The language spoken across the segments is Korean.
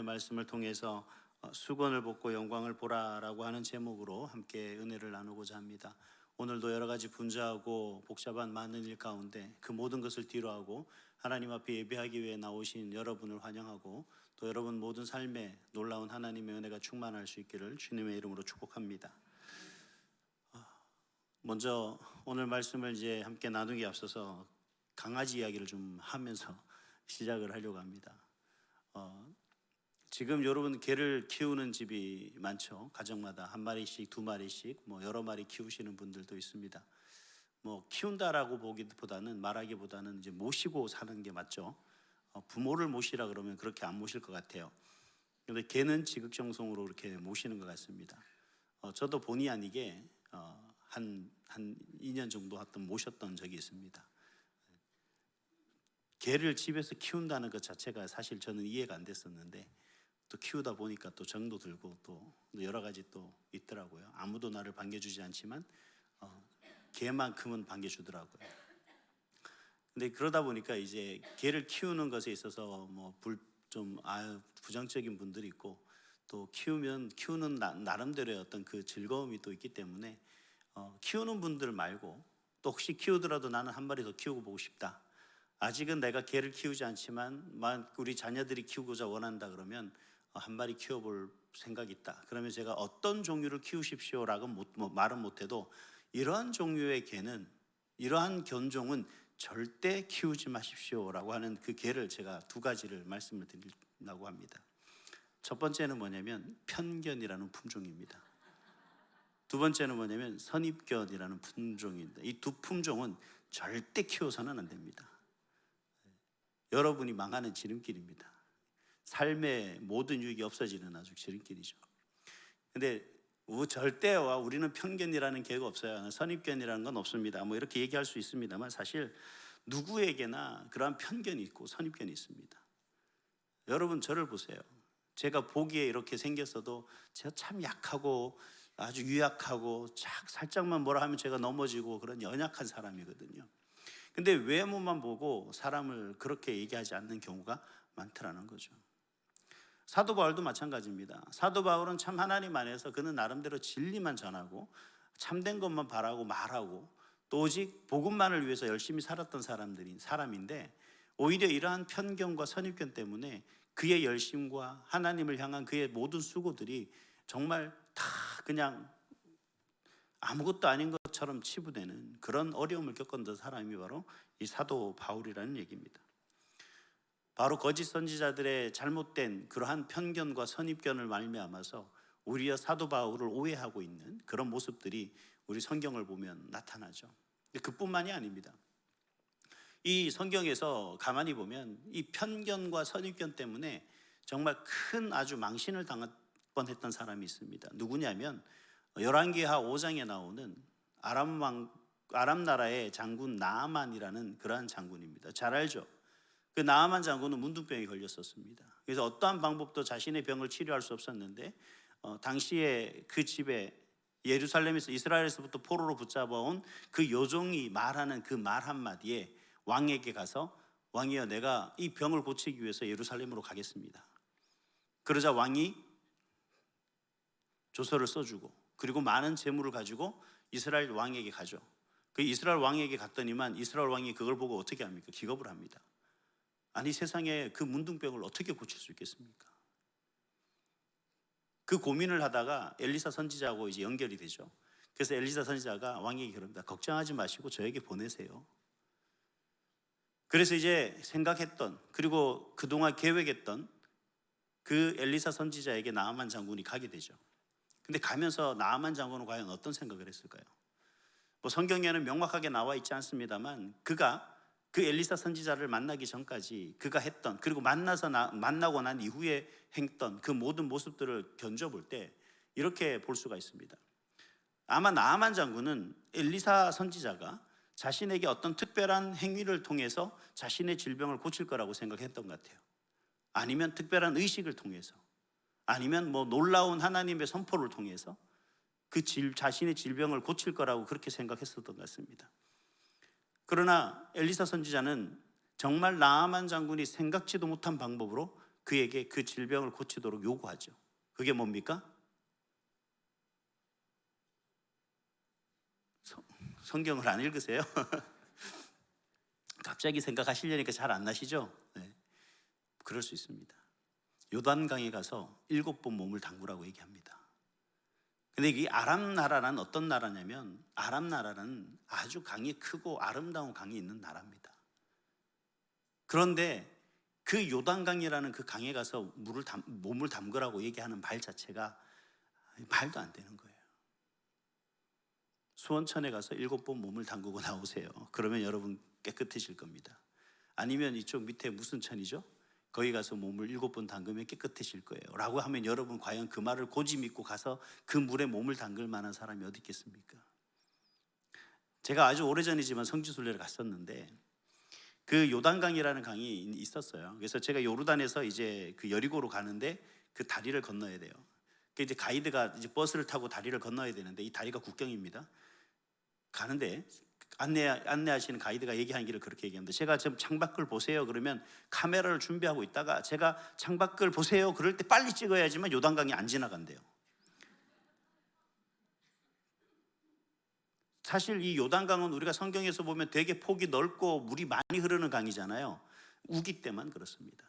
말씀을 통해서 수건을 벗고 영광을 보라라고 하는 제목으로 함께 은혜를 나누고자 합니다. 오늘도 여러 가지 분주하고 복잡한 많은 일 가운데 그 모든 것을 뒤로하고 하나님 앞에 예배하기 위해 나오신 여러분을 환영하고 또 여러분 모든 삶에 놀라운 하나님의 은혜가 충만할 수 있기를 주님의 이름으로 축복합니다. 먼저 오늘 말씀을 이제 함께 나누기에 앞서서 강아지 이야기를 좀 하면서 시작을 하려고 합니다. 지금 여러분 개를 키우는 집이 많죠. 가정마다 한 마리씩, 두 마리씩, 여러 마리 키우시는 분들도 있습니다. 키운다라고 보기보다는 말하기보다는 이제 모시고 사는 게 맞죠. 부모를 모시라 그러면 그렇게 안 모실 것 같아요. 그런데 개는 지극정성으로 이렇게 모시는 것 같습니다. 저도 본의 아니게 한 2년 정도 모셨던 적이 있습니다. 개를 집에서 키운다는 것 자체가 사실 저는 이해가 안 됐었는데 또 키우다 보니까 또 정도 들고 또 여러 가지 또 있더라고요. 아무도 나를 반겨주지 않지만 개만큼은 반겨주더라고요. 근데 그러다 보니까 이제 개를 키우는 것에 있어서 부정적인 분들이 있고 또 키우는 나름대로의 어떤 그 즐거움이 또 있기 때문에 키우는 분들 말고 또 혹시 키우더라도 나는 한 마리 더 키우고 보고 싶다. 아직은 내가 개를 키우지 않지만 우리 자녀들이 키우고자 원한다 그러면 한 마리 키워볼 생각이 있다. 그러면 제가 어떤 종류를 키우십시오라고 말은 못해도 이러한 종류의 개는, 이러한 견종은 절대 키우지 마십시오라고 하는 그 개를 제가 두 가지를 말씀을 드리려고 합니다. 첫 번째는 뭐냐면 편견이라는 품종입니다. 두 번째는 뭐냐면 선입견이라는 품종입니다. 이 두 품종은 절대 키워서는 안 됩니다. 여러분이 망하는 지름길입니다. 삶의 모든 유익이 없어지는 아주 지름길이죠. 근데 절대와 우리는 편견이라는 개가 없어요. 선입견이라는 건 없습니다. 이렇게 얘기할 수 있습니다만 사실 누구에게나 그러한 편견이 있고 선입견이 있습니다. 여러분 저를 보세요. 제가 보기에 이렇게 생겼어도 제가 참 약하고 아주 유약하고 살짝만 뭐라 하면 제가 넘어지고 그런 연약한 사람이거든요. 근데 외모만 보고 사람을 그렇게 얘기하지 않는 경우가 많더라는 거죠. 사도 바울도 마찬가지입니다. 사도 바울은 참 하나님 안에서 그는 나름대로 진리만 전하고 참된 것만 바라고 말하고 또 오직 복음만을 위해서 열심히 살았던 사람인데 오히려 이러한 편견과 선입견 때문에 그의 열심과 하나님을 향한 그의 모든 수고들이 정말 다 그냥 아무것도 아닌 것처럼 치부되는 그런 어려움을 겪었던 사람이 바로 이 사도 바울이라는 얘기입니다. 바로 거짓 선지자들의 잘못된 그러한 편견과 선입견을 말미암아서 오히려 사도 바울을 오해하고 있는 그런 모습들이 우리 성경을 보면 나타나죠. 그뿐만이 아닙니다. 이 성경에서 가만히 보면 이 편견과 선입견 때문에 정말 큰 아주 망신을 당할 뻔했던 사람이 있습니다. 누구냐면 열왕기하 5장에 나오는 아람 나라의 장군 나아만이라는 그러한 장군입니다. 잘 알죠? 그 나아만 장군은 문둥병이 걸렸었습니다. 그래서 어떠한 방법도 자신의 병을 치료할 수 없었는데 당시에 그 집에 예루살렘에서 이스라엘에서부터 포로로 붙잡아온 그 요종이 말하는 그 말 한마디에 왕에게 가서 왕이여 내가 이 병을 고치기 위해서 예루살렘으로 가겠습니다. 그러자 왕이 조서를 써주고 그리고 많은 재물을 가지고 이스라엘 왕에게 가죠. 그 이스라엘 왕에게 갔더니만 이스라엘 왕이 그걸 보고 어떻게 합니까? 기겁을 합니다. 아니 세상에 그 문둥병을 어떻게 고칠 수 있겠습니까? 그 고민을 하다가 엘리사 선지자하고 이제 연결이 되죠. 그래서 엘리사 선지자가 왕에게 그럽니다. 걱정하지 마시고 저에게 보내세요. 그래서 이제 생각했던 그리고 그동안 계획했던 그 엘리사 선지자에게 나아만 장군이 가게 되죠. 근데 가면서 나아만 장군은 과연 어떤 생각을 했을까요? 성경에는 명확하게 나와 있지 않습니다만 그가 그 엘리사 선지자를 만나기 전까지 그가 했던 그리고 만나고 난 이후에 행했던 그 모든 모습들을 견져볼 때 이렇게 볼 수가 있습니다. 아마 나아만 장군은 엘리사 선지자가 자신에게 어떤 특별한 행위를 통해서 자신의 질병을 고칠 거라고 생각했던 것 같아요. 아니면 특별한 의식을 통해서 아니면 놀라운 하나님의 선포를 통해서 자신의 질병을 고칠 거라고 그렇게 생각했었던 것 같습니다. 그러나 엘리사 선지자는 정말 나아만 장군이 생각지도 못한 방법으로 그에게 그 질병을 고치도록 요구하죠. 그게 뭡니까? 성경을 안 읽으세요? 갑자기 생각하시려니까 잘 안 나시죠? 네, 그럴 수 있습니다. 요단강에 가서 7번 몸을 담그라고 얘기합니다. 근데 이 아람 나라는 어떤 나라냐면, 아람 나라는 아주 강이 크고 아름다운 강이 있는 나라입니다. 그런데 그 요단강이라는 그 강에 가서 몸을 담그라고 얘기하는 말 자체가 말도 안 되는 거예요. 수원천에 가서 7번 몸을 담그고 나오세요. 그러면 여러분 깨끗해질 겁니다. 아니면 이쪽 밑에 무슨 천이죠? 거기 가서 몸을 7번 담그면 깨끗해질 거예요 라고 하면 여러분 과연 그 말을 고지 믿고 가서 그 물에 몸을 담글 만한 사람이 어디 있겠습니까? 제가 아주 오래전이지만 성지순례를 갔었는데 그 요단강이라는 강이 있었어요. 그래서 제가 요르단에서 이제 그 여리고로 가는데 그 다리를 건너야 돼요. 그 이제 가이드가 이제 버스를 타고 다리를 건너야 되는데 이 다리가 국경입니다. 가는데 안내하시는 가이드가 얘기한 길을 그렇게 얘기합니다. 제가 지금 창밖을 보세요 그러면 카메라를 준비하고 있다가 제가 창밖을 보세요 그럴 때 빨리 찍어야지만 요단강이 안 지나간대요. 사실 이 요단강은 우리가 성경에서 보면 되게 폭이 넓고 물이 많이 흐르는 강이잖아요. 우기 때만 그렇습니다.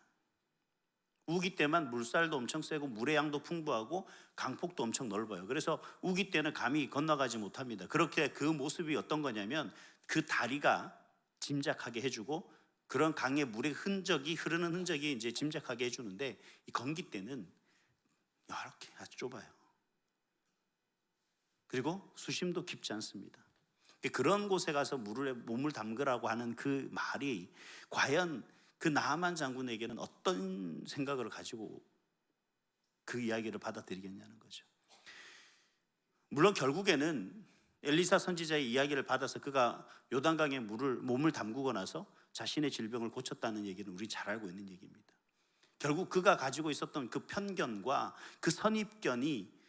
우기 때만 물살도 엄청 세고 물의 양도 풍부하고 강폭도 엄청 넓어요. 그래서 우기 때는 감히 건너가지 못합니다. 그렇게 그 모습이 어떤 거냐면 그 다리가 짐작하게 해주고 그런 강의 물의 흔적이 흐르는 흔적이 이제 짐작하게 해주는데 이 건기 때는 이렇게 아주 좁아요. 그리고 수심도 깊지 않습니다. 그런 곳에 가서 몸을 담그라고 하는 그 말이 과연 그 나아만 장군에게는 어떤 생각을 가지고 그 이야기를 받아들이겠냐는 거죠. 물론 결국에는 엘리사 선지자의 이야기를 받아서 그가 요단강에 몸을 담그고 나서 자신의 질병을 고쳤다는 얘기는 우리 잘 알고 있는 얘기입니다. 결국 그가 가지고 있었던 그 편견과 그 선입견이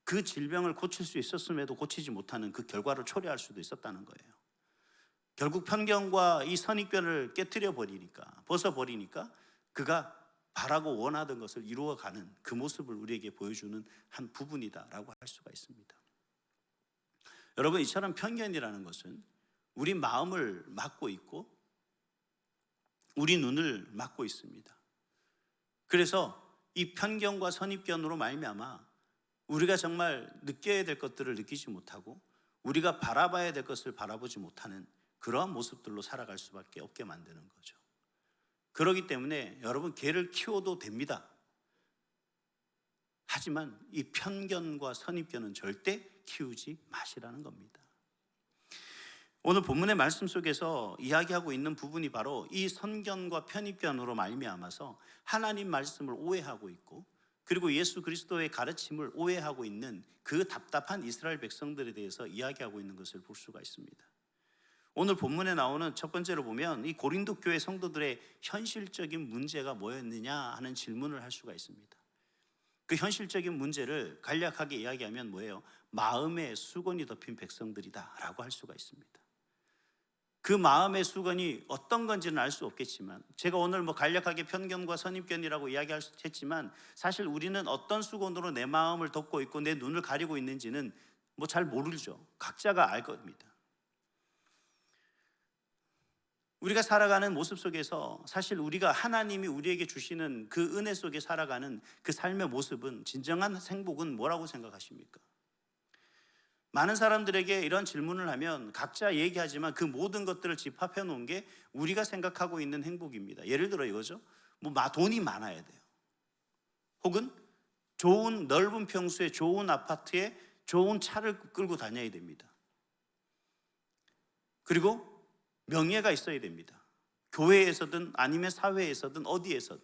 그 질병을 고칠 수 있었음에도 고치지 못하는 그 결과를 초래할 수도 있었다는 거예요. 결국 편견과 이 선입견을 깨트려 버리니까, 벗어버리니까 그가 바라고 원하던 것을 이루어가는 그 모습을 우리에게 보여주는 한 부분이다라고 할 수가 있습니다. 여러분, 이처럼 편견이라는 것은 우리 마음을 막고 있고 우리 눈을 막고 있습니다. 그래서 이 편견과 선입견으로 말미암아 우리가 정말 느껴야 될 것들을 느끼지 못하고 우리가 바라봐야 될 것을 바라보지 못하는 그러한 모습들로 살아갈 수밖에 없게 만드는 거죠. 그렇기 때문에 여러분 개를 키워도 됩니다. 하지만 이 편견과 선입견은 절대 키우지 마시라는 겁니다. 오늘 본문의 말씀 속에서 이야기하고 있는 부분이 바로 이 선견과 편입견으로 말미암아서 하나님 말씀을 오해하고 있고 그리고 예수 그리스도의 가르침을 오해하고 있는 그 답답한 이스라엘 백성들에 대해서 이야기하고 있는 것을 볼 수가 있습니다. 오늘 본문에 나오는 첫 번째로 보면 이 고린도 교회 성도들의 현실적인 문제가 뭐였느냐 하는 질문을 할 수가 있습니다. 그 현실적인 문제를 간략하게 이야기하면 뭐예요? 마음의 수건이 덮인 백성들이다 라고 할 수가 있습니다. 그 마음의 수건이 어떤 건지는 알 수 없겠지만 제가 오늘 간략하게 편견과 선입견이라고 이야기했지만 사실 우리는 어떤 수건으로 내 마음을 덮고 있고 내 눈을 가리고 있는지는 잘 모르죠. 각자가 알 겁니다. 우리가 살아가는 모습 속에서 사실 우리가 하나님이 우리에게 주시는 그 은혜 속에 살아가는 그 삶의 모습은 진정한 행복은 뭐라고 생각하십니까? 많은 사람들에게 이런 질문을 하면 각자 얘기하지만 그 모든 것들을 집합해 놓은 게 우리가 생각하고 있는 행복입니다. 예를 들어 이거죠. 돈이 많아야 돼요. 혹은 좋은 넓은 평수에 좋은 아파트에 좋은 차를 끌고 다녀야 됩니다. 그리고 명예가 있어야 됩니다. 교회에서든 아니면 사회에서든 어디에서든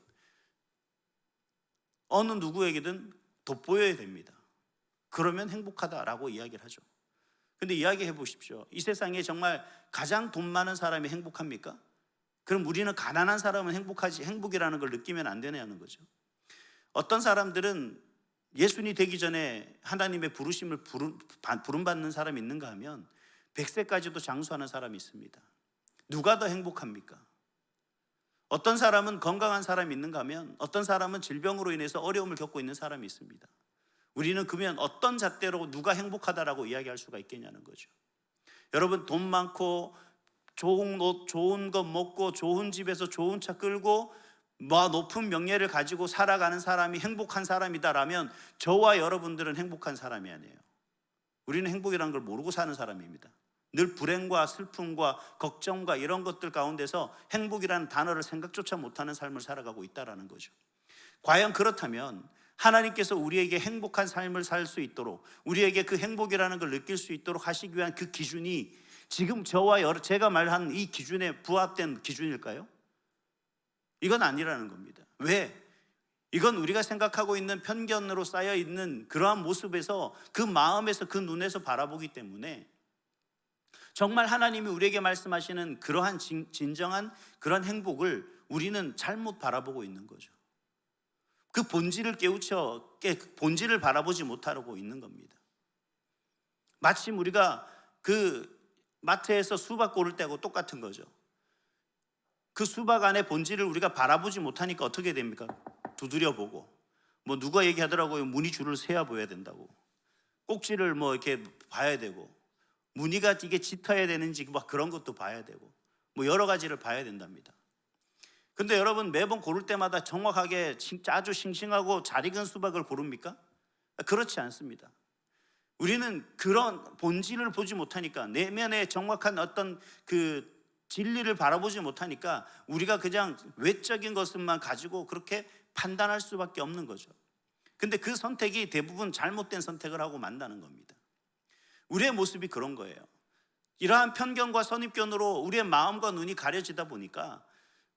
어느 누구에게든 돋보여야 됩니다. 그러면 행복하다라고 이야기를 하죠. 근데 이야기해 보십시오. 이 세상에 정말 가장 돈 많은 사람이 행복합니까? 그럼 우리는 가난한 사람은 행복이라는 걸 느끼면 안 되냐는 거죠. 어떤 사람들은 예수님이 되기 전에 하나님의 부르심을 부름받는 사람이 있는가 하면 100세까지도 장수하는 사람이 있습니다. 누가 더 행복합니까? 어떤 사람은 건강한 사람이 있는가 하면 어떤 사람은 질병으로 인해서 어려움을 겪고 있는 사람이 있습니다. 우리는 그러면 어떤 잣대로 누가 행복하다라고 이야기할 수가 있겠냐는 거죠. 여러분, 돈 많고 좋은 옷, 좋은 것 먹고 좋은 집에서 좋은 차 끌고 높은 명예를 가지고 살아가는 사람이 행복한 사람이다라면 저와 여러분들은 행복한 사람이 아니에요. 우리는 행복이라는 걸 모르고 사는 사람입니다. 늘 불행과 슬픔과 걱정과 이런 것들 가운데서 행복이라는 단어를 생각조차 못하는 삶을 살아가고 있다는 거죠. 과연 그렇다면 하나님께서 우리에게 행복한 삶을 살 수 있도록, 우리에게 그 행복이라는 걸 느낄 수 있도록 하시기 위한 그 기준이 지금 제가 말한 이 기준에 부합된 기준일까요? 이건 아니라는 겁니다. 왜? 이건 우리가 생각하고 있는 편견으로 쌓여 있는 그러한 모습에서, 그 마음에서, 그 눈에서 바라보기 때문에 정말 하나님이 우리에게 말씀하시는 그러한 진정한 그런 행복을 우리는 잘못 바라보고 있는 거죠. 그 본질을 본질을 바라보지 못하고 있는 겁니다. 마침 우리가 그 마트에서 수박 고를 때하고 똑같은 거죠. 그 수박 안의 본질을 우리가 바라보지 못하니까 어떻게 됩니까? 두드려 보고, 누가 얘기하더라고요. 무늬 줄을 세어 보여야 된다고. 꼭지를 이렇게 봐야 되고, 무늬가 이게 짙어야 되는지 그런 것도 봐야 되고, 여러 가지를 봐야 된답니다. 근데 여러분, 매번 고를 때마다 정확하게 아주 싱싱하고 잘 익은 수박을 고릅니까? 그렇지 않습니다. 우리는 그런 본질을 보지 못하니까, 내면의 정확한 어떤 그 진리를 바라보지 못하니까 우리가 그냥 외적인 것만 가지고 그렇게 판단할 수밖에 없는 거죠. 근데 그 선택이 대부분 잘못된 선택을 하고 만나는 겁니다. 우리의 모습이 그런 거예요. 이러한 편견과 선입견으로 우리의 마음과 눈이 가려지다 보니까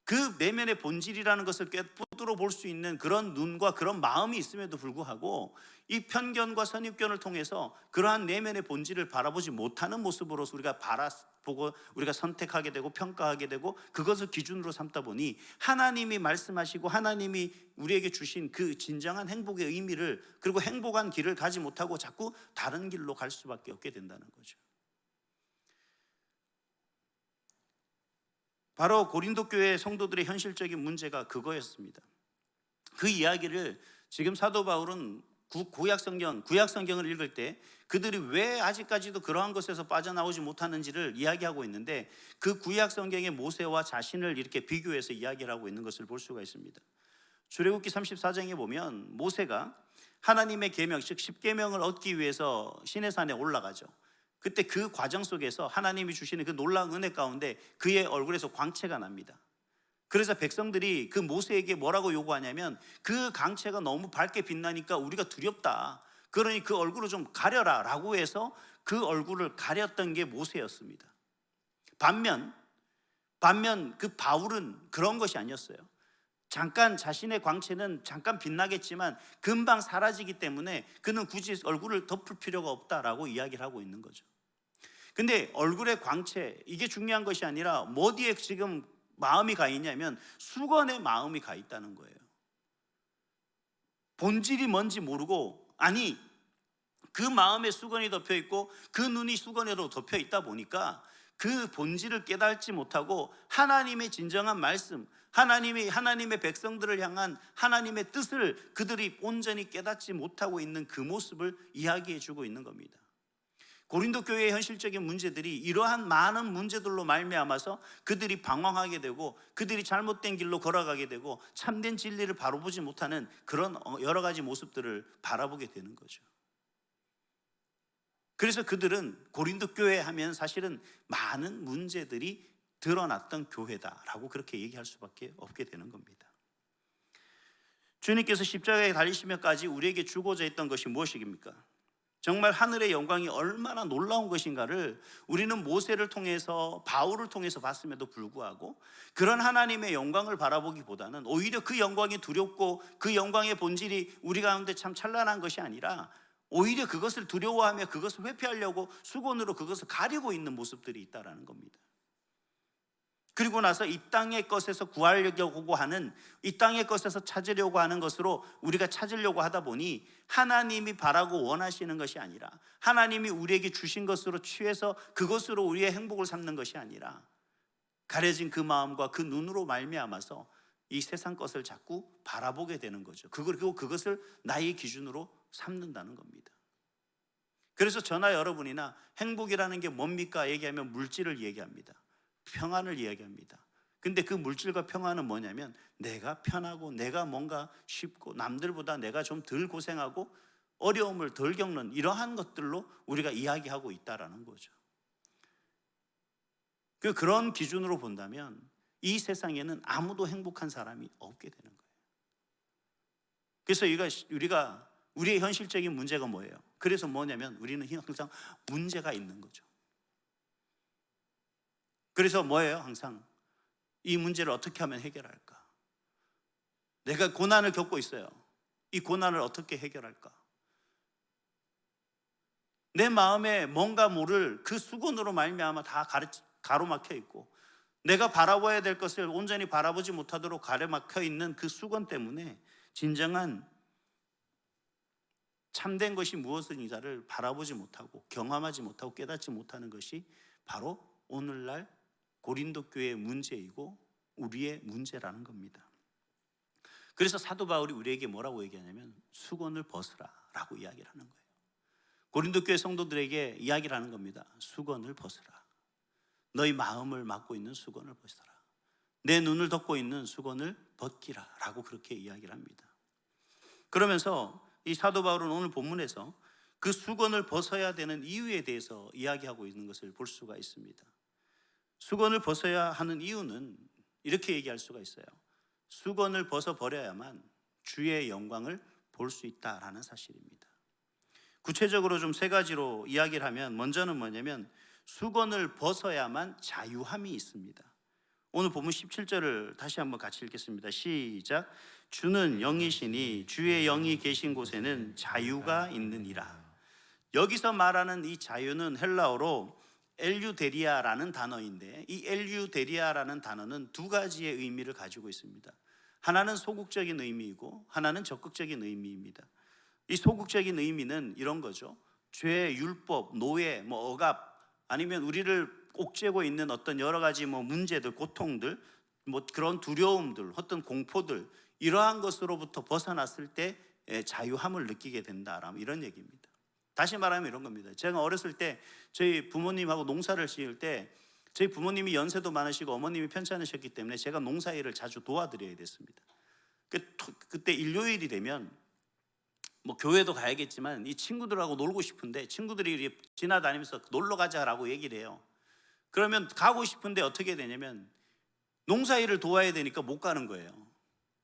그 내면의 본질이라는 것을 꿰뚫어 볼 수 있는 그런 눈과 그런 마음이 있음에도 불구하고 이 편견과 선입견을 통해서 그러한 내면의 본질을 바라보지 못하는 모습으로서 우리가 바라보고 우리가 선택하게 되고 평가하게 되고 그것을 기준으로 삼다 보니 하나님이 말씀하시고 하나님이 우리에게 주신 그 진정한 행복의 의미를, 그리고 행복한 길을 가지 못하고 자꾸 다른 길로 갈 수밖에 없게 된다는 거죠. 바로 고린도 교회 성도들의 현실적인 문제가 그거였습니다. 그 이야기를 지금 사도 바울은 구약 성경을 읽을 때 그들이 왜 아직까지도 그러한 것에서 빠져나오지 못하는지를 이야기하고 있는데, 그 구약 성경의 모세와 자신을 이렇게 비교해서 이야기를 하고 있는 것을 볼 수가 있습니다. 출애굽기 34장에 보면 모세가 하나님의 계명, 즉 10계명을 얻기 위해서 시내산에 올라가죠. 그때 그 과정 속에서 하나님이 주시는 그 놀라운 은혜 가운데 그의 얼굴에서 광채가 납니다. 그래서 백성들이 그 모세에게 뭐라고 요구하냐면, 그 광채가 너무 밝게 빛나니까 우리가 두렵다, 그러니 그 얼굴을 좀 가려라 라고 해서 그 얼굴을 가렸던 게 모세였습니다. 반면 그 바울은 그런 것이 아니었어요. 잠깐 자신의 광채는 잠깐 빛나겠지만 금방 사라지기 때문에 그는 굳이 얼굴을 덮을 필요가 없다라고 이야기를 하고 있는 거죠. 근데 얼굴의 광채, 이게 중요한 것이 아니라 어디에 지금 마음이 가 있냐면 수건에 마음이 가 있다는 거예요. 본질이 뭔지 모르고, 아니 그 마음에 수건이 덮여 있고 그 눈이 수건으로 덮여 있다 보니까 그 본질을 깨닫지 못하고 하나님의 진정한 말씀, 하나님의 백성들을 향한 하나님의 뜻을 그들이 온전히 깨닫지 못하고 있는 그 모습을 이야기해 주고 있는 겁니다. 고린도 교회의 현실적인 문제들이 이러한 많은 문제들로 말미암아서 그들이 방황하게 되고 그들이 잘못된 길로 걸어가게 되고 참된 진리를 바로 보지 못하는 그런 여러 가지 모습들을 바라보게 되는 거죠. 그래서 그들은 고린도 교회 하면 사실은 많은 문제들이 드러났던 교회다라고 그렇게 얘기할 수밖에 없게 되는 겁니다. 주님께서 십자가에 달리시면까지 우리에게 주고자 했던 것이 무엇입니까? 정말 하늘의 영광이 얼마나 놀라운 것인가를 우리는 모세를 통해서, 바울을 통해서 봤음에도 불구하고 그런 하나님의 영광을 바라보기보다는 오히려 그 영광이 두렵고 그 영광의 본질이 우리 가운데 참 찬란한 것이 아니라 오히려 그것을 두려워하며 그것을 회피하려고 수건으로 그것을 가리고 있는 모습들이 있다는 겁니다. 그리고 나서 이 땅의 것에서 구하려고 하는, 이 땅의 것에서 찾으려고 하는 것으로 우리가 찾으려고 하다 보니 하나님이 바라고 원하시는 것이 아니라, 하나님이 우리에게 주신 것으로 취해서 그것으로 우리의 행복을 삼는 것이 아니라 가려진 그 마음과 그 눈으로 말미암아서 이 세상 것을 자꾸 바라보게 되는 거죠. 그리고 그것을 나의 기준으로 삼는다는 겁니다. 그래서 저나 여러분이나 행복이라는 게 뭡니까? 얘기하면 물질을 얘기합니다. 평안을 이야기합니다. 근데 그 물질과 평안은 뭐냐면 내가 편하고 내가 뭔가 쉽고 남들보다 내가 좀 덜 고생하고 어려움을 덜 겪는 이러한 것들로 우리가 이야기하고 있다라는 거죠. 그런 기준으로 본다면 이 세상에는 아무도 행복한 사람이 없게 되는 거예요. 그래서 우리가 우리의 현실적인 문제가 뭐예요? 그래서 뭐냐면 우리는 항상 문제가 있는 거죠. 그래서 뭐예요? 항상 이 문제를 어떻게 하면 해결할까? 내가 고난을 겪고 있어요. 이 고난을 어떻게 해결할까? 내 마음에 뭔가 모를 그 수건으로 말미암아 다 가로막혀 있고 내가 바라봐야 될 것을 온전히 바라보지 못하도록 가로막혀 있는 그 수건 때문에 진정한 참된 것이 무엇인지를 바라보지 못하고 경험하지 못하고 깨닫지 못하는 것이 바로 오늘날 고린도 교회의 문제이고 우리의 문제라는 겁니다. 그래서 사도 바울이 우리에게 뭐라고 얘기하냐면 수건을 벗으라 라고 이야기를 하는 거예요. 고린도 교회 성도들에게 이야기를 하는 겁니다. 수건을 벗으라. 너희 마음을 막고 있는 수건을 벗어라. 내 눈을 덮고 있는 수건을 벗기라 라고 그렇게 이야기를 합니다. 그러면서 이 사도 바울은 오늘 본문에서 그 수건을 벗어야 되는 이유에 대해서 이야기하고 있는 것을 볼 수가 있습니다. 수건을 벗어야 하는 이유는 이렇게 얘기할 수가 있어요. 수건을 벗어버려야만 주의 영광을 볼 수 있다라는 사실입니다. 구체적으로 좀 세 가지로 이야기를 하면 먼저는 뭐냐면 수건을 벗어야만 자유함이 있습니다. 오늘 본문 17절을 다시 한번 같이 읽겠습니다. 시작. 주는 영이시니 주의 영이 계신 곳에는 자유가 있느니라. 여기서 말하는 이 자유는 헬라어로 엘유데리아라는 단어인데 이 엘유데리아라는 단어는 두 가지의 의미를 가지고 있습니다. 하나는 소극적인 의미이고 하나는 적극적인 의미입니다. 이 소극적인 의미는 이런 거죠. 죄, 율법, 노예, 억압 아니면 우리를 옥죄고 있는 어떤 여러 가지 문제들, 고통들, 그런 두려움들, 어떤 공포들 이러한 것으로부터 벗어났을 때 자유함을 느끼게 된다라면 이런 얘기입니다. 다시 말하면 이런 겁니다. 제가 어렸을 때 저희 부모님하고 농사를 지을 때 저희 부모님이 연세도 많으시고 어머님이 편찮으셨기 때문에 제가 농사일을 자주 도와드려야 됐습니다. 그때 일요일이 되면 교회도 가야겠지만 이 친구들하고 놀고 싶은데 친구들이 지나다니면서 놀러 가자라고 얘기를 해요. 그러면 가고 싶은데 어떻게 되냐면 농사일을 도와야 되니까 못 가는 거예요.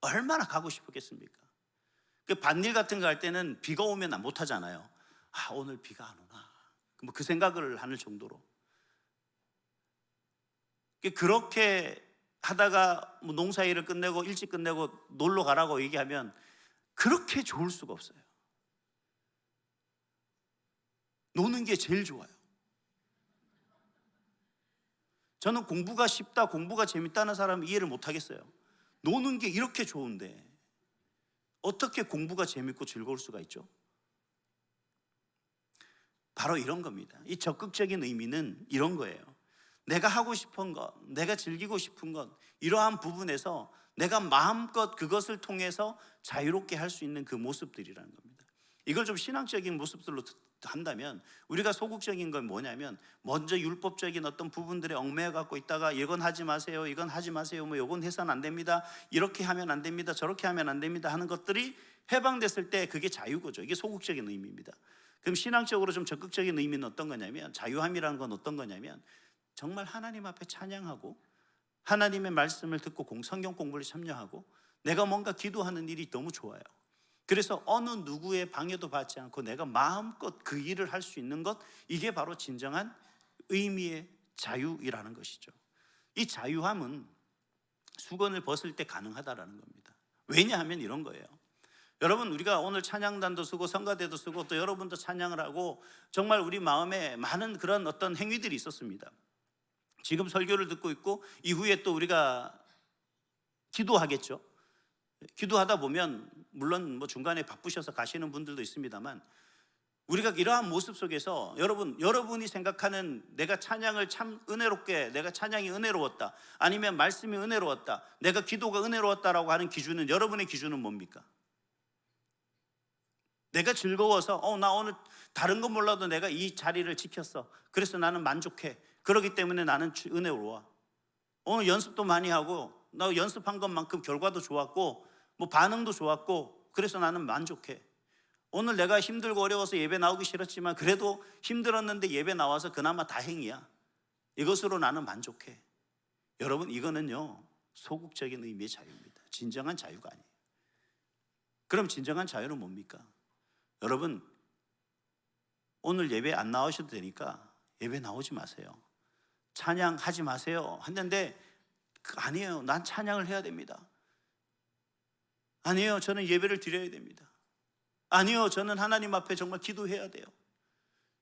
얼마나 가고 싶었겠습니까? 밭일 같은 거 할 때는 비가 오면 못 하잖아요. 오늘 비가 안 오나 그 생각을 하는 정도로 그렇게 하다가 농사일을 끝내고 일찍 끝내고 놀러 가라고 얘기하면 그렇게 좋을 수가 없어요. 노는 게 제일 좋아요. 저는 공부가 쉽다, 공부가 재밌다는 사람은 이해를 못 하겠어요. 노는 게 이렇게 좋은데 어떻게 공부가 재밌고 즐거울 수가 있죠? 바로 이런 겁니다. 이 적극적인 의미는 이런 거예요. 내가 하고 싶은 것, 내가 즐기고 싶은 것 이러한 부분에서 내가 마음껏 그것을 통해서 자유롭게 할 수 있는 그 모습들이라는 겁니다. 이걸 좀 신앙적인 모습들로 한다면 우리가 소극적인 건 뭐냐면 먼저 율법적인 어떤 부분들에 얽매여 갖고 있다가 이건 하지 마세요, 이건 하지 마세요, 이건 해서는 안 됩니다, 이렇게 하면 안 됩니다, 저렇게 하면 안 됩니다 하는 것들이 해방됐을 때 그게 자유거죠. 이게 소극적인 의미입니다. 그럼 신앙적으로 좀 적극적인 의미는 어떤 거냐면 자유함이라는 건 어떤 거냐면 정말 하나님 앞에 찬양하고 하나님의 말씀을 듣고 성경 공부를 참여하고 내가 뭔가 기도하는 일이 너무 좋아요. 그래서 어느 누구의 방해도 받지 않고 내가 마음껏 그 일을 할 수 있는 것, 이게 바로 진정한 의미의 자유이라는 것이죠. 이 자유함은 수건을 벗을 때 가능하다라는 겁니다. 왜냐하면 이런 거예요. 여러분, 우리가 오늘 찬양단도 쓰고 성가대도 쓰고 또 여러분도 찬양을 하고 정말 우리 마음에 많은 그런 어떤 행위들이 있었습니다. 지금 설교를 듣고 있고 이후에 또 우리가 기도하겠죠. 기도하다 보면 물론 중간에 바쁘셔서 가시는 분들도 있습니다만 우리가 이러한 모습 속에서 여러분이 생각하는 내가 찬양을 참 은혜롭게, 내가 찬양이 은혜로웠다, 아니면 말씀이 은혜로웠다, 내가 기도가 은혜로웠다라고 하는 기준은, 여러분의 기준은 뭡니까? 내가 즐거워서 나 오늘 다른 건 몰라도 내가 이 자리를 지켰어, 그래서 나는 만족해, 그렇기 때문에 나는 은혜로워. 오늘 연습도 많이 하고 나 연습한 것만큼 결과도 좋았고 뭐 반응도 좋았고 그래서 나는 만족해. 오늘 내가 힘들고 어려워서 예배 나오기 싫었지만 그래도 힘들었는데 예배 나와서 그나마 다행이야, 이것으로 나는 만족해. 여러분, 이거는요 소극적인 의미의 자유입니다. 진정한 자유가 아니에요. 그럼 진정한 자유는 뭡니까? 여러분, 오늘 예배 안 나오셔도 되니까 예배 나오지 마세요. 찬양하지 마세요 했는데 아니에요, 난 찬양을 해야 됩니다. 아니에요, 저는 예배를 드려야 됩니다. 아니요, 저는 하나님 앞에 정말 기도해야 돼요.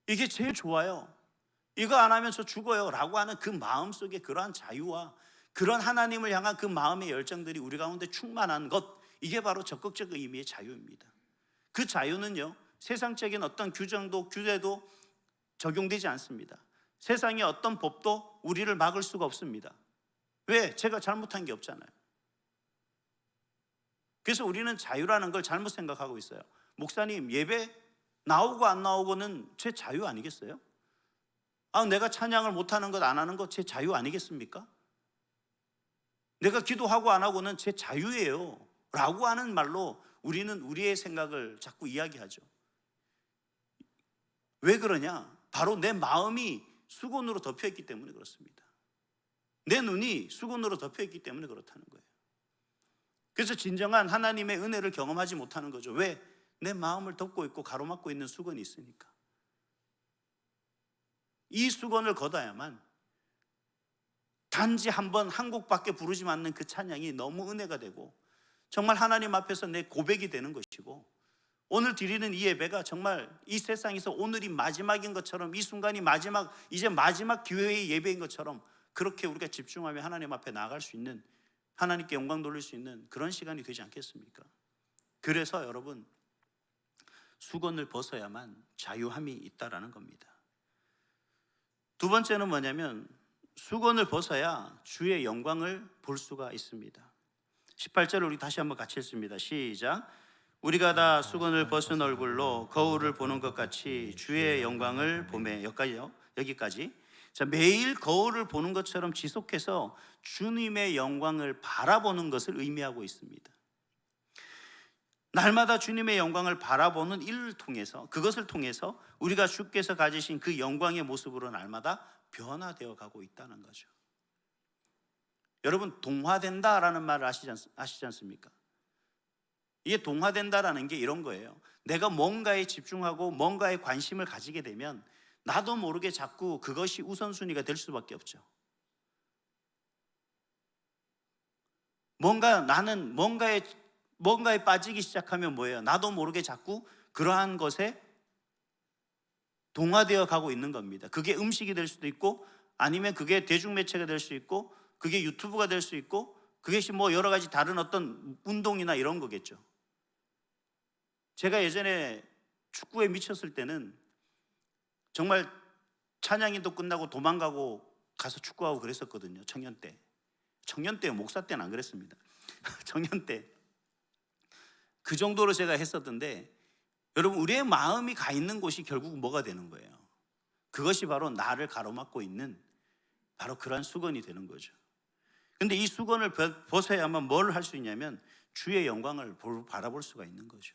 이게 제일 좋아요. 이거 안 하면 저 죽어요 라고 하는 그 마음속에 그러한 자유와 그런 하나님을 향한 그 마음의 열정들이 우리 가운데 충만한 것, 이게 바로 적극적 의미의 자유입니다. 그 자유는요 세상적인 어떤 규정도 규제도 적용되지 않습니다. 세상의 어떤 법도 우리를 막을 수가 없습니다. 왜? 제가 잘못한 게 없잖아요. 그래서 우리는 자유라는 걸 잘못 생각하고 있어요. 목사님, 예배 나오고 안 나오고는 제 자유 아니겠어요? 내가 찬양을 못하는 것, 안 하는 것 제 자유 아니겠습니까? 내가 기도하고 안 하고는 제 자유예요 라고 하는 말로 우리는 우리의 생각을 자꾸 이야기하죠. 왜 그러냐? 바로 내 마음이 수건으로 덮여있기 때문에 그렇습니다. 내 눈이 수건으로 덮여있기 때문에 그렇다는 거예요. 그래서 진정한 하나님의 은혜를 경험하지 못하는 거죠. 왜? 내 마음을 덮고 있고 가로막고 있는 수건이 있으니까. 이 수건을 걷어야만 단지 한 번 한 곡밖에 부르지 않는 그 찬양이 너무 은혜가 되고 정말 하나님 앞에서 내 고백이 되는 것이고, 오늘 드리는 이 예배가 정말 이 세상에서 오늘이 마지막인 것처럼, 이 순간이 이제 마지막 기회의 예배인 것처럼 그렇게 우리가 집중하며 하나님 앞에 나아갈 수 있는, 하나님께 영광 돌릴 수 있는 그런 시간이 되지 않겠습니까? 그래서 여러분, 수건을 벗어야만 자유함이 있다라는 겁니다. 두 번째는 뭐냐면 수건을 벗어야 주의 영광을 볼 수가 있습니다. 18절을 우리 다시 한번 같이 읽습니다. 시작. 우리가 다 수건을 벗은 얼굴로 거울을 보는 것 같이 주의 영광을 보매. 여기까지. 자, 매일 거울을 보는 것처럼 지속해서 주님의 영광을 바라보는 것을 의미하고 있습니다. 날마다 주님의 영광을 바라보는 일을 통해서, 그것을 통해서 우리가 주께서 가지신 그 영광의 모습으로 날마다 변화되어 가고 있다는 거죠. 여러분, 동화된다라는 말을 아시지 않습니까? 이게 동화된다라는 게 이런 거예요. 내가 뭔가에 집중하고 뭔가에 관심을 가지게 되면 나도 모르게 자꾸 그것이 우선순위가 될 수밖에 없죠. 나는 뭔가에 빠지기 시작하면 뭐예요? 나도 모르게 자꾸 그러한 것에 동화되어 가고 있는 겁니다. 그게 음식이 될 수도 있고, 아니면 그게 대중매체가 될 수 있고, 그게 유튜브가 될 수 있고, 그것이 뭐 여러 가지 다른 어떤 운동이나 이런 거겠죠. 제가 예전에 축구에 미쳤을 때는 정말 찬양인도 끝나고 도망가고 가서 축구하고 그랬었거든요. 청년 때, 목사 때는 안 그랬습니다. 청년 때 그 정도로 제가 했었던데, 여러분, 우리의 마음이 가 있는 곳이 결국 뭐가 되는 거예요? 그것이 바로 나를 가로막고 있는 바로 그러한 수건이 되는 거죠. 근데 이 수건을 벗어야만 뭘 할 수 있냐면 주의 영광을 바라볼 수가 있는 거죠.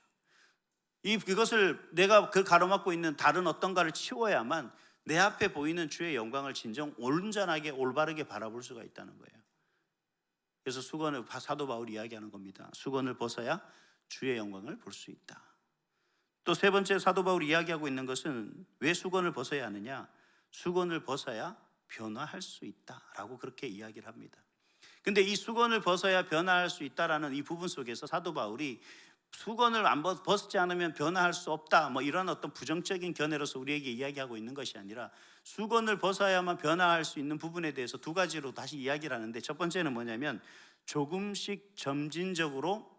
그것을 내가 그 가로막고 있는 다른 어떤가를 치워야만 내 앞에 보이는 주의 영광을 진정 온전하게 올바르게 바라볼 수가 있다는 거예요. 그래서 수건을, 사도 바울이 이야기하는 겁니다. 수건을 벗어야 주의 영광을 볼 수 있다. 또 세 번째 사도 바울이 이야기하고 있는 것은 왜 수건을 벗어야 하느냐? 수건을 벗어야 변화할 수 있다라고 그렇게 이야기를 합니다. 근데 이 수건을 벗어야 변화할 수 있다라는 이 부분 속에서 사도 바울이 수건을 벗지 않으면 변화할 수 없다, 뭐 이런 어떤 부정적인 견해로서 우리에게 이야기하고 있는 것이 아니라 수건을 벗어야만 변화할 수 있는 부분에 대해서 두 가지로 다시 이야기를 하는데, 첫 번째는 뭐냐면 조금씩 점진적으로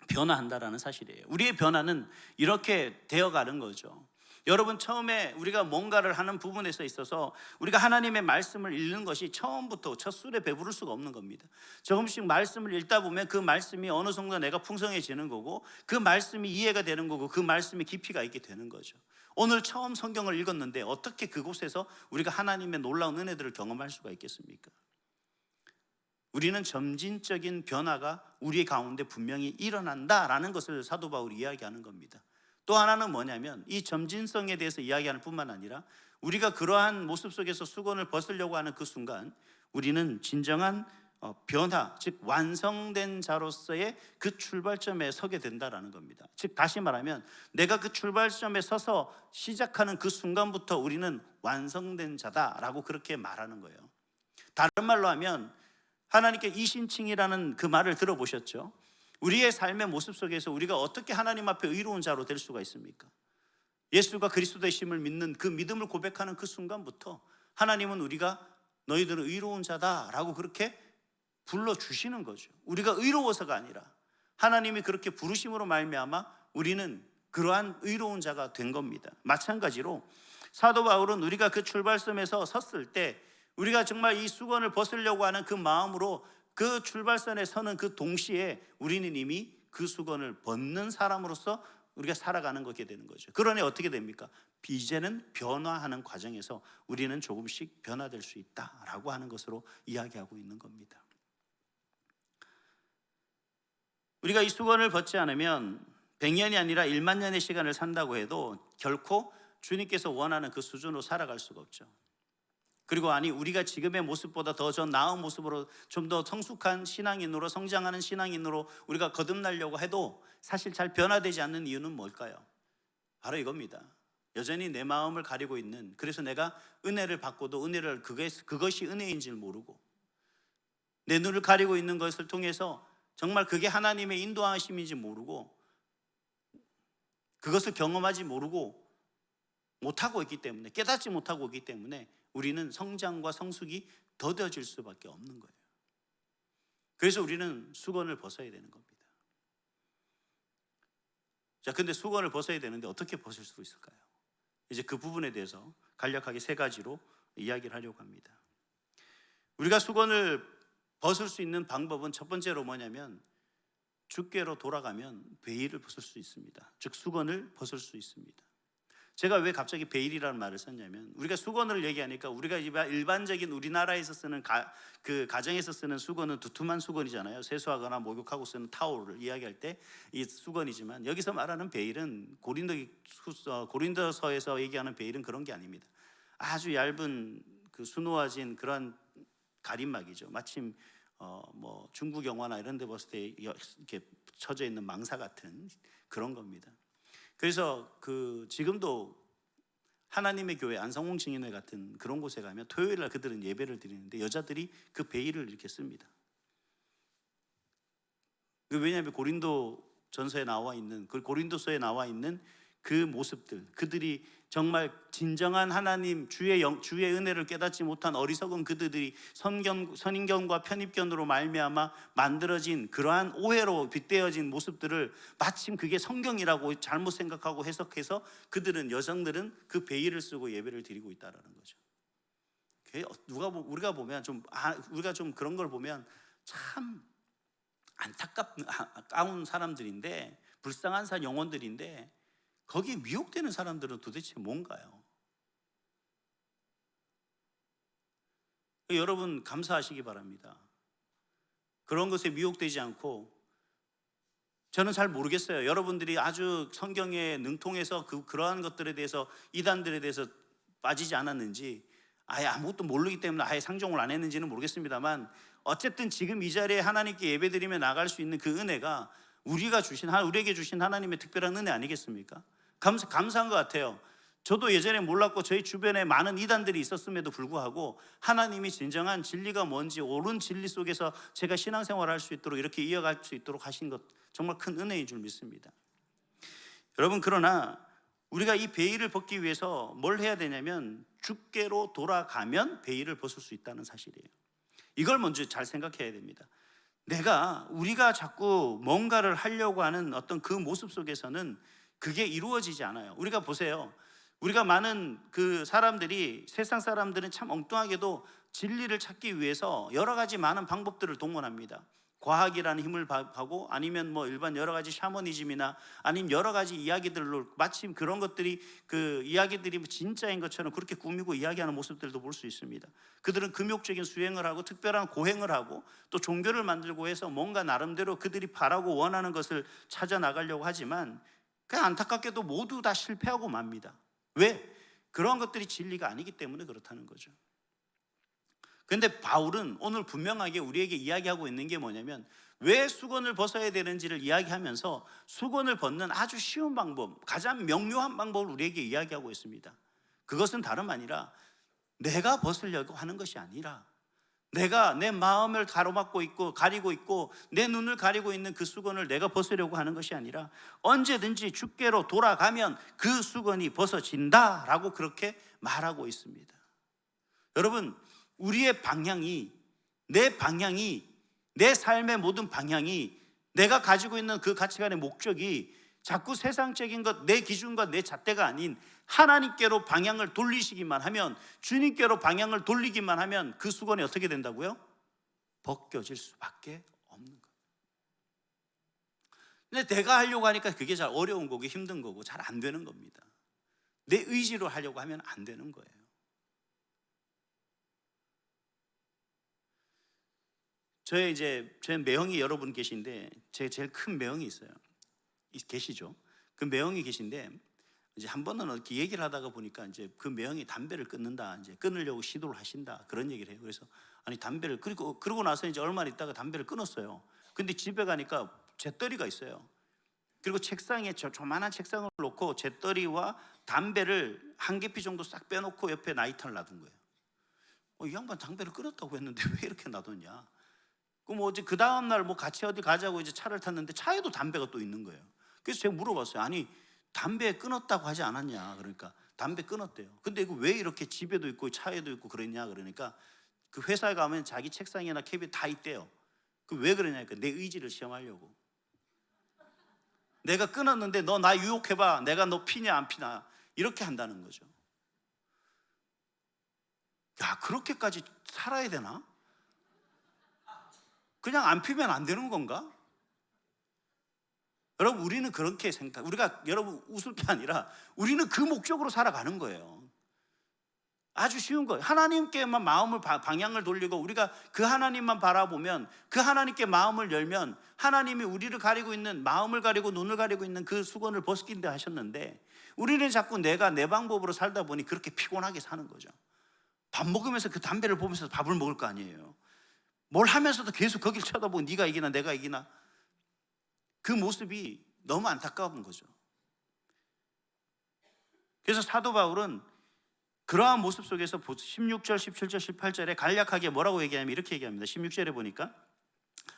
변화한다라는 사실이에요. 우리의 변화는 이렇게 되어가는 거죠. 여러분, 처음에 우리가 뭔가를 하는 부분에서 있어서 우리가 하나님의 말씀을 읽는 것이 처음부터 첫 술에 배부를 수가 없는 겁니다. 조금씩 말씀을 읽다 보면 그 말씀이 어느 정도 내가 풍성해지는 거고, 그 말씀이 이해가 되는 거고, 그 말씀에 깊이가 있게 되는 거죠. 오늘 처음 성경을 읽었는데 어떻게 그곳에서 우리가 하나님의 놀라운 은혜들을 경험할 수가 있겠습니까? 우리는 점진적인 변화가 우리 가운데 분명히 일어난다라는 것을 사도 바울이 이야기하는 겁니다. 또 하나는 뭐냐면, 이 점진성에 대해서 이야기하는 뿐만 아니라 우리가 그러한 모습 속에서 수건을 벗으려고 하는 그 순간 우리는 진정한 변화, 즉 완성된 자로서의 그 출발점에 서게 된다라는 겁니다. 즉 다시 말하면, 내가 그 출발점에 서서 시작하는 그 순간부터 우리는 완성된 자다라고 그렇게 말하는 거예요. 다른 말로 하면, 하나님께 이신칭이라는 그 말을 들어보셨죠? 우리의 삶의 모습 속에서 우리가 어떻게 하나님 앞에 의로운 자로 될 수가 있습니까? 예수가 그리스도의 심을 믿는 그 믿음을 고백하는 그 순간부터 하나님은 우리가 너희들은 의로운 자다라고 그렇게 불러주시는 거죠. 우리가 의로워서가 아니라 하나님이 그렇게 부르심으로 말미암아 우리는 그러한 의로운 자가 된 겁니다. 마찬가지로 사도 바울은 우리가 그 출발점에서 섰을 때 우리가 정말 이 수건을 벗으려고 하는 그 마음으로 그 출발선에 서는 그 동시에 우리는 이미 그 수건을 벗는 사람으로서 우리가 살아가는 것게 되는 거죠. 그러니 어떻게 됩니까? 이제는 변화하는 과정에서 우리는 조금씩 변화될 수 있다라고 하는 것으로 이야기하고 있는 겁니다. 우리가 이 수건을 벗지 않으면 100년이 아니라 1만 년의 시간을 산다고 해도 결코 주님께서 원하는 그 수준으로 살아갈 수가 없죠. 그리고 우리가 지금의 모습보다 더 나은 모습으로 좀 더 성숙한 신앙인으로, 성장하는 신앙인으로 우리가 거듭나려고 해도 사실 잘 변화되지 않는 이유는 뭘까요? 바로 이겁니다. 여전히 내 마음을 가리고 있는, 그래서 내가 은혜를 받고도 그것이 은혜인 줄 모르고, 내 눈을 가리고 있는 것을 통해서 정말 그게 하나님의 인도하심인지 모르고, 그것을 경험하지 못하고 있기 때문에, 깨닫지 못하고 있기 때문에 우리는 성장과 성숙이 더뎌질 수밖에 없는 거예요. 그래서 우리는 수건을 벗어야 되는 겁니다. 자, 근데 수건을 벗어야 되는데 어떻게 벗을 수 있을까요? 이제 그 부분에 대해서 간략하게 3가지로 이야기를 하려고 합니다. 우리가 수건을 벗을 수 있는 방법은 첫 번째로 뭐냐면, 주께로 돌아가면 베일을 벗을 수 있습니다. 즉 수건을 벗을 수 있습니다. 제가 왜 갑자기 베일이라는 말을 썼냐면, 우리가 수건을 얘기하니까 우리가 일반적인 우리나라에서 쓰는 그 가정에서 쓰는 수건은 두툼한 수건이잖아요. 세수하거나 목욕하고 쓰는 타올을 이야기할 때 이 수건이지만, 여기서 말하는 베일은 고린도서에서 얘기하는 베일은 그런 게 아닙니다. 아주 얇은 그 수놓아진 그런 가림막이죠. 마침 중국 영화나 이런 데 봤을 때 이렇게 쳐져 있는 망사 같은 그런 겁니다. 그래서 지금도 하나님의 교회, 안성홍 증인회 같은 그런 곳에 가면 토요일 날 그들은 예배를 드리는데 여자들이 그 베일을 이렇게 씁니다. 왜냐하면 고린도전서에 나와 있는, 고린도서에 나와 있는 그 모습들, 그들이 정말 진정한 하나님 주의 은혜를 깨닫지 못한 어리석은 그들이 선인견과 편입견으로 말미암아 만들어진 그러한 오해로 빗대어진 모습들을 마침 그게 성경이라고 잘못 생각하고 해석해서 여성들은 그 베일을 쓰고 예배를 드리고 있다라는 거죠. 우리가 좀 그런 걸 보면 참 안타까운 사람들인데, 불쌍한 영혼들인데, 거기에 미혹되는 사람들은 도대체 뭔가요? 여러분 감사하시기 바랍니다. 그런 것에 미혹되지 않고, 저는 잘 모르겠어요. 여러분들이 아주 성경에 능통해서 그러한 것들에 대해서, 이단들에 대해서 빠지지 않았는지, 아예 아무것도 모르기 때문에 아예 상종을 안 했는지는 모르겠습니다만, 어쨌든 지금 이 자리에 하나님께 예배드리며 나갈 수 있는 그 은혜가 우리에게 주신 하나님의 특별한 은혜 아니겠습니까? 감사한 것 같아요. 저도 예전에 몰랐고 저희 주변에 많은 이단들이 있었음에도 불구하고 하나님이 진정한 진리가 뭔지, 옳은 진리 속에서 제가 신앙생활을 할 수 있도록, 이렇게 이어갈 수 있도록 하신 것, 정말 큰 은혜인 줄 믿습니다. 여러분, 그러나 우리가 이 베일을 벗기 위해서 뭘 해야 되냐면, 주께로 돌아가면 베일을 벗을 수 있다는 사실이에요. 이걸 먼저 잘 생각해야 됩니다. 우리가 자꾸 뭔가를 하려고 하는 어떤 그 모습 속에서는 그게 이루어지지 않아요. 우리가 보세요. 우리가 많은 그 사람들이, 세상 사람들은 참 엉뚱하게도 진리를 찾기 위해서 여러 가지 많은 방법들을 동원합니다. 과학이라는 힘을 하고, 아니면 뭐 일반 여러 가지 샤머니즘이나 아니면 여러 가지 이야기들로 마침 그런 것들이, 그 이야기들이 진짜인 것처럼 그렇게 꾸미고 이야기하는 모습들도 볼 수 있습니다. 그들은 금욕적인 수행을 하고 특별한 고행을 하고 또 종교를 만들고 해서 뭔가 나름대로 그들이 바라고 원하는 것을 찾아 나가려고 하지만 그냥 안타깝게도 모두 다 실패하고 맙니다. 왜? 그런 것들이 진리가 아니기 때문에 그렇다는 거죠. 그런데 바울은 오늘 분명하게 우리에게 이야기하고 있는 게 뭐냐면, 왜 수건을 벗어야 되는지를 이야기하면서 수건을 벗는 아주 쉬운 방법, 가장 명료한 방법을 우리에게 이야기하고 있습니다. 그것은 다름 아니라 내가 벗으려고 하는 것이 아니라, 내가 내 마음을 가로막고 있고 가리고 있고 내 눈을 가리고 있는 그 수건을 내가 벗으려고 하는 것이 아니라 언제든지 주께로 돌아가면 그 수건이 벗어진다 라고 그렇게 말하고 있습니다. 여러분, 우리의 방향이, 내 삶의 모든 방향이, 내가 가지고 있는 그 가치관의 목적이 자꾸 세상적인 것, 내 기준과 내 잣대가 아닌 하나님께로 방향을 돌리시기만 하면, 주님께로 방향을 돌리기만 하면 그 수건이 어떻게 된다고요? 벗겨질 수밖에 없는 거예요. 근데 내가 하려고 하니까 그게 잘 어려운 거고 힘든 거고 잘 안 되는 겁니다. 내 의지로 하려고 하면 안 되는 거예요. 저의 매형이 여러분 계신데, 제 제일 큰 매형이 있어요. 계시죠? 그 매형이 계신데, 이제 한 번은 이렇게 얘기를 하다가 보니까 이제 그 매형이 담배를 끊는다, 이제 끊으려고 시도를 하신다, 그런 얘기를 해요. 그래서 아니 담배를, 그러고 나서 이제 얼마 있다가 담배를 끊었어요. 근데 집에 가니까 재떨이가 있어요. 그리고 책상에 조만한 책상을 놓고 재떨이와 담배를 한 개피 정도 싹 빼놓고 옆에 라이터를 놔둔 거예요. 이 양반 담배를 끊었다고 했는데 왜 이렇게 놔뒀냐? 그럼 어제 그 다음 날 뭐 같이 어디 가자고 이제 차를 탔는데 차에도 담배가 또 있는 거예요. 그래서 제가 물어봤어요. 아니 담배 끊었다고 하지 않았냐? 그러니까 담배 끊었대요. 근데 이거 왜 이렇게 집에도 있고 차에도 있고 그랬냐? 그러니까 그 회사에 가면 자기 책상이나 캐비넷 다 있대요. 그 왜 그러냐니까 내 의지를 시험하려고. 내가 끊었는데 너 나 유혹해봐. 내가 너 피냐 안 피나, 이렇게 한다는 거죠. 야, 그렇게까지 살아야 되나? 그냥 안 피면 안 되는 건가? 여러분, 우리는 그렇게 우리가 여러분 웃을 게 아니라 우리는 그 목적으로 살아가는 거예요. 아주 쉬운 거예요. 하나님께만 마음을 방향을 돌리고 우리가 그 하나님만 바라보면, 그 하나님께 마음을 열면 하나님이 우리를 가리고 있는, 마음을 가리고 눈을 가리고 있는 그 수건을 벗긴다 하셨는데, 우리는 자꾸 내가 내 방법으로 살다 보니 그렇게 피곤하게 사는 거죠. 밥 먹으면서 그 담배를 보면서 밥을 먹을 거 아니에요. 뭘 하면서도 계속 거길 쳐다보고 네가 이기나 내가 이기나, 그 모습이 너무 안타까운 거죠. 그래서 사도 바울은 그러한 모습 속에서 16절, 17절, 18절에 간략하게 뭐라고 얘기하냐면 이렇게 얘기합니다. 16절에 보니까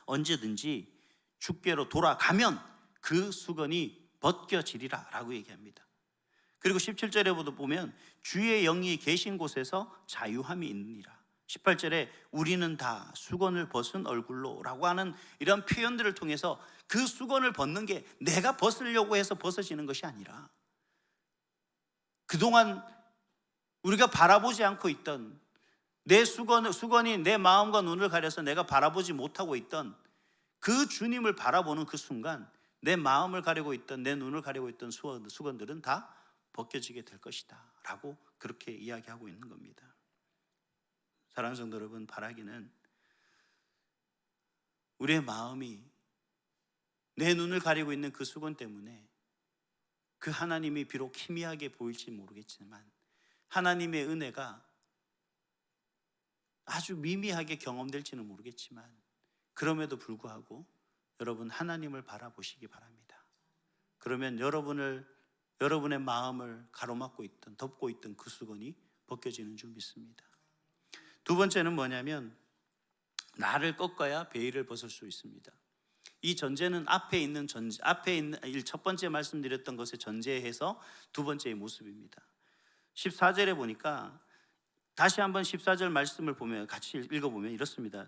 언제든지 주께로 돌아가면 그 수건이 벗겨지리라 라고 얘기합니다. 그리고 17절에 보면 주의 영이 계신 곳에서 자유함이 있느니라. 18절에 우리는 다 수건을 벗은 얼굴로 라고 하는 이런 표현들을 통해서 그 수건을 벗는 게 내가 벗으려고 해서 벗어지는 것이 아니라, 그동안 우리가 바라보지 않고 있던 내 수건이 내 마음과 눈을 가려서 내가 바라보지 못하고 있던 그 주님을 바라보는 그 순간 내 마음을 가리고 있던, 내 눈을 가리고 있던 수건들은 다 벗겨지게 될 것이다 라고 그렇게 이야기하고 있는 겁니다. 사랑하는 성도 여러분, 바라기는 우리의 마음이 내 눈을 가리고 있는 그 수건 때문에 그 하나님이 비록 희미하게 보일지 모르겠지만, 하나님의 은혜가 아주 미미하게 경험될지는 모르겠지만, 그럼에도 불구하고 여러분 하나님을 바라보시기 바랍니다. 그러면 여러분의 마음을 가로막고 있던, 덮고 있던 그 수건이 벗겨지는 줄 믿습니다. 두 번째는 뭐냐면, 나를 꺾어야 베일을 벗을 수 있습니다. 이 전제는 앞에 있는 첫 번째 말씀드렸던 것에 전제해서 두 번째의 모습입니다. 14절에 보니까 다시 한번 14절 말씀을 보면, 같이 읽어보면 이렇습니다.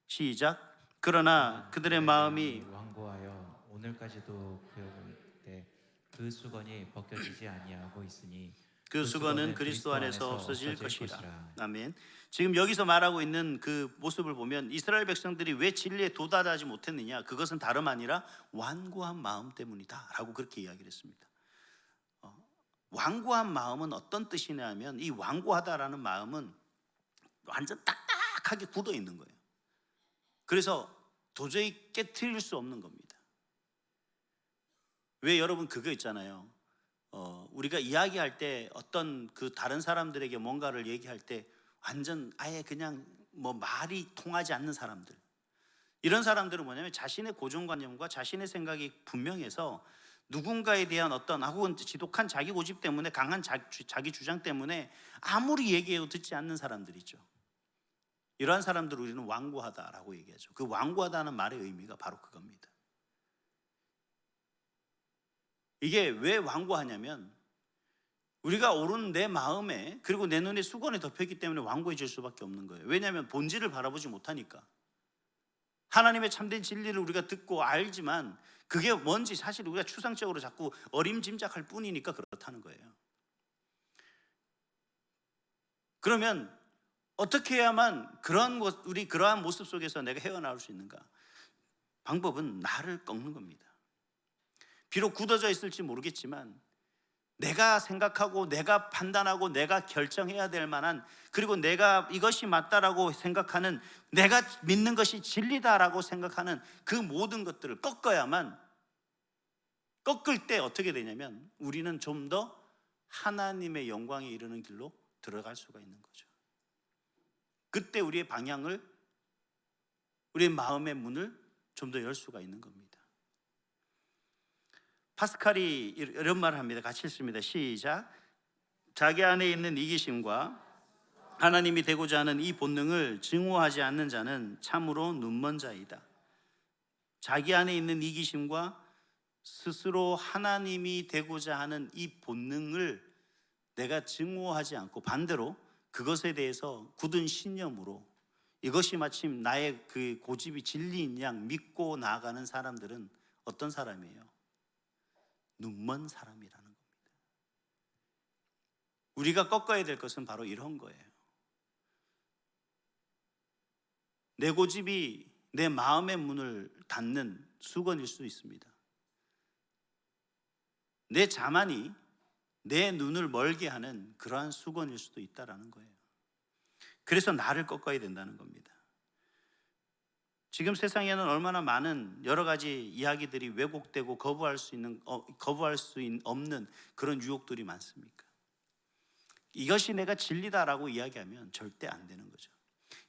시작. 그러나 그들의 마음이 완고하여 오늘까지도 그때 그 수건이 벗겨지지 아니하고 있으니 그 수건은 그리스도 안에서 없어질 것이라. 아멘. 지금 여기서 말하고 있는 그 모습을 보면 이스라엘 백성들이 왜 진리에 도달하지 못했느냐, 그것은 다름 아니라 완고한 마음 때문이다 라고 그렇게 이야기를 했습니다. 완고한 마음은 어떤 뜻이냐 하면, 이 완고하다라는 마음은 완전 딱딱하게 굳어 있는 거예요. 그래서 도저히 깨트릴 수 없는 겁니다. 왜 여러분 그거 있잖아요. 우리가 이야기할 때 어떤 그 다른 사람들에게 뭔가를 얘기할 때 완전 아예 그냥 뭐 말이 통하지 않는 사람들, 이런 사람들은 뭐냐면 자신의 고정관념과 자신의 생각이 분명해서 누군가에 대한 어떤 혹은 지독한 자기 고집 때문에, 강한 자기 주장 때문에 아무리 얘기해도 듣지 않는 사람들이죠. 이러한 사람들을 우리는 완고하다라고 얘기하죠. 그 완고하다는 말의 의미가 바로 그겁니다. 이게 왜 완고하냐면, 우리가 옳은 내 마음에 그리고 내 눈에 수건이 덮였기 때문에 완고해질 수밖에 없는 거예요. 왜냐하면 본질을 바라보지 못하니까. 하나님의 참된 진리를 우리가 듣고 알지만 그게 뭔지 사실 우리가 추상적으로 자꾸 어림짐작할 뿐이니까 그렇다는 거예요. 그러면 어떻게 해야만 그러한 모습 속에서 내가 헤어나올 수 있는가? 방법은 나를 꺾는 겁니다. 비록 굳어져 있을지 모르겠지만 내가 생각하고 내가 판단하고 내가 결정해야 될 만한, 그리고 내가 이것이 맞다라고 생각하는, 내가 믿는 것이 진리다라고 생각하는 그 모든 것들을 꺾어야만, 꺾을 때 어떻게 되냐면 우리는 좀 더 하나님의 영광에 이르는 길로 들어갈 수가 있는 거죠. 그때 우리의 방향을, 우리의 마음의 문을 좀 더 열 수가 있는 겁니다. 파스칼이 이런 말을 합니다. 같이 읽습니다. 시작. 자기 안에 있는 이기심과 하나님이 되고자 하는 이 본능을 증오하지 않는 자는 참으로 눈먼 자이다. 자기 안에 있는 이기심과 스스로 하나님이 되고자 하는 이 본능을 내가 증오하지 않고 반대로 그것에 대해서 굳은 신념으로 이것이 마침 나의 그 고집이 진리인 양 믿고 나아가는 사람들은 어떤 사람이에요? 눈먼 사람이라는 겁니다. 우리가 꺾어야 될 것은 바로 이런 거예요. 내 고집이 내 마음의 문을 닫는 수건일 수 있습니다. 내 자만이 내 눈을 멀게 하는 그러한 수건일 수도 있다는 거예요. 그래서 나를 꺾어야 된다는 겁니다. 지금 세상에는 얼마나 많은 여러 가지 이야기들이 왜곡되고 거부할 수 없는 그런 유혹들이 많습니까? 이것이 내가 진리다라고 이야기하면 절대 안 되는 거죠.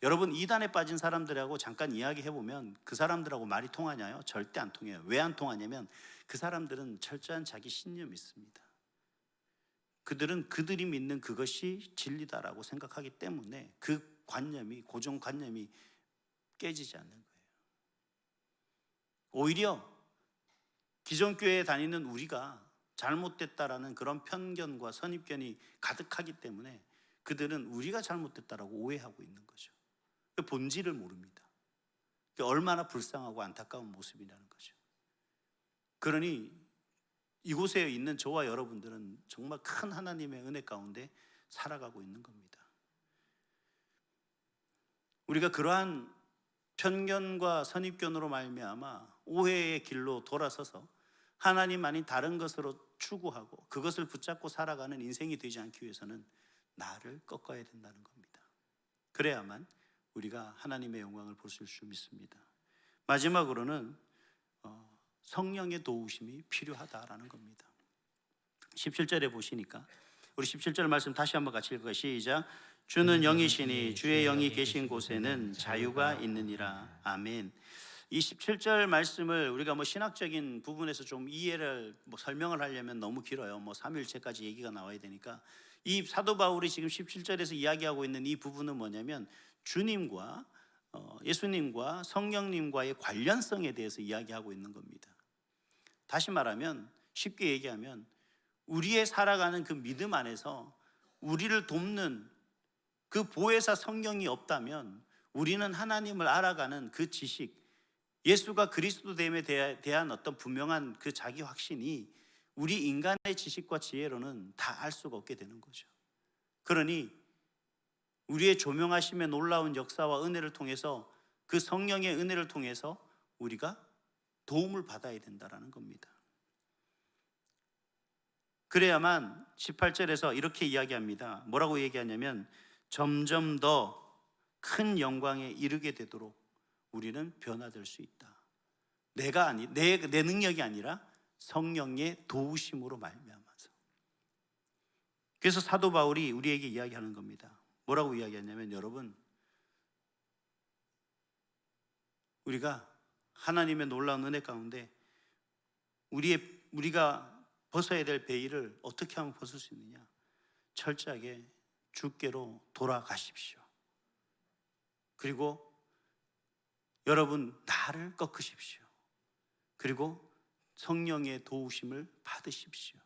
여러분, 이단에 빠진 사람들하고 잠깐 이야기해보면 그 사람들하고 말이 통하냐요? 절대 안 통해요. 왜 안 통하냐면 그 사람들은 철저한 자기 신념이 있습니다. 그들은 그들이 믿는 그것이 진리다라고 생각하기 때문에 그 관념이, 고정관념이 깨지지 않는 거예요. 오히려 기존교회에 다니는 우리가 잘못됐다라는 그런 편견과 선입견이 가득하기 때문에 그들은 우리가 잘못됐다라고 오해하고 있는 거죠. 본질을 모릅니다. 얼마나 불쌍하고 안타까운 모습이라는 거죠. 그러니 이곳에 있는 저와 여러분들은 정말 큰 하나님의 은혜 가운데 살아가고 있는 겁니다. 우리가 그러한 편견과 선입견으로 말미암아 오해의 길로 돌아서서 하나님 아닌 다른 것으로 추구하고 그것을 붙잡고 살아가는 인생이 되지 않기 위해서는 나를 꺾어야 된다는 겁니다. 그래야만 우리가 하나님의 영광을 볼 수 믿습니다. 마지막으로는 성령의 도우심이 필요하다라는 겁니다. 17절에 보시니까 우리 17절 말씀 다시 한번 같이 읽어요. 시작. 주는 영이시니 주의 영이 계신 곳에는 자유가 있느니라. 아멘. 이 17절 말씀을 우리가 신학적인 부분에서 좀 이해를 설명을 하려면 너무 길어요. 삼위일체까지 얘기가 나와야 되니까 이 사도 바울이 지금 17절에서 이야기하고 있는 이 부분은 뭐냐면 주님과 예수님과 성령님과의 관련성에 대해서 이야기하고 있는 겁니다. 다시 말하면, 쉽게 얘기하면 우리의 살아가는 그 믿음 안에서 우리를 돕는 그 보혜사 성령이 없다면 우리는 하나님을 알아가는 그 지식, 예수가 그리스도됨에 대한 어떤 분명한 그 자기 확신이 우리 인간의 지식과 지혜로는 다 알 수가 없게 되는 거죠. 그러니 우리의 조명하심의 놀라운 역사와 은혜를 통해서, 그 성령의 은혜를 통해서 우리가 도움을 받아야 된다라는 겁니다. 그래야만 18절에서 이렇게 이야기합니다. 뭐라고 얘기하냐면 점점 더 큰 영광에 이르게 되도록 우리는 변화될 수 있다. 내 능력이 아니라 성령의 도우심으로 말미암아서. 그래서 사도 바울이 우리에게 이야기하는 겁니다. 뭐라고 이야기하냐면, 여러분, 우리가 하나님의 놀라운 은혜 가운데 우리가 벗어야 될 베일을 어떻게 하면 벗을 수 있느냐? 철저하게 주께로 돌아가십시오. 그리고 여러분, 나를 꺾으십시오. 그리고 성령의 도우심을 받으십시오.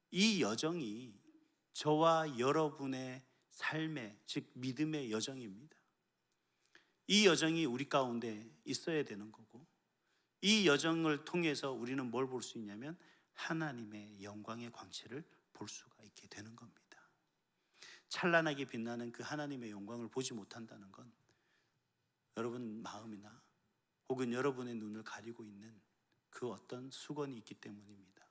이 여정이 저와 여러분의 삶의, 즉 믿음의 여정입니다. 이 여정이 우리 가운데 있어야 되는 거고, 이 여정을 통해서 우리는 뭘 볼 수 있냐면 하나님의 영광의 광채를 볼 수가 있게 되는 겁니다. 찬란하게 빛나는 그 하나님의 영광을 보지 못한다는 건 여러분 마음이나 혹은 여러분의 눈을 가리고 있는 그 어떤 수건이 있기 때문입니다.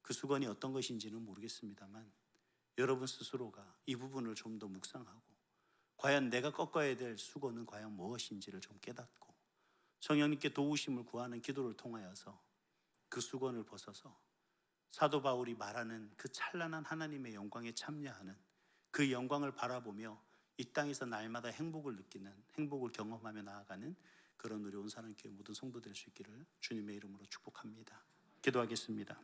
그 수건이 어떤 것인지는 모르겠습니다만 여러분 스스로가 이 부분을 좀 더 묵상하고, 과연 내가 꺾어야 될 수건은 과연 무엇인지를 좀 깨닫고 성령님께 도우심을 구하는 기도를 통하여서 그 수건을 벗어서 사도 바울이 말하는 그 찬란한 하나님의 영광에 참여하는, 그 영광을 바라보며 이 땅에서 날마다 행복을 느끼는, 행복을 경험하며 나아가는 그런 우리 온산한교회 모든 성도될 수 있기를 주님의 이름으로 축복합니다. 기도하겠습니다.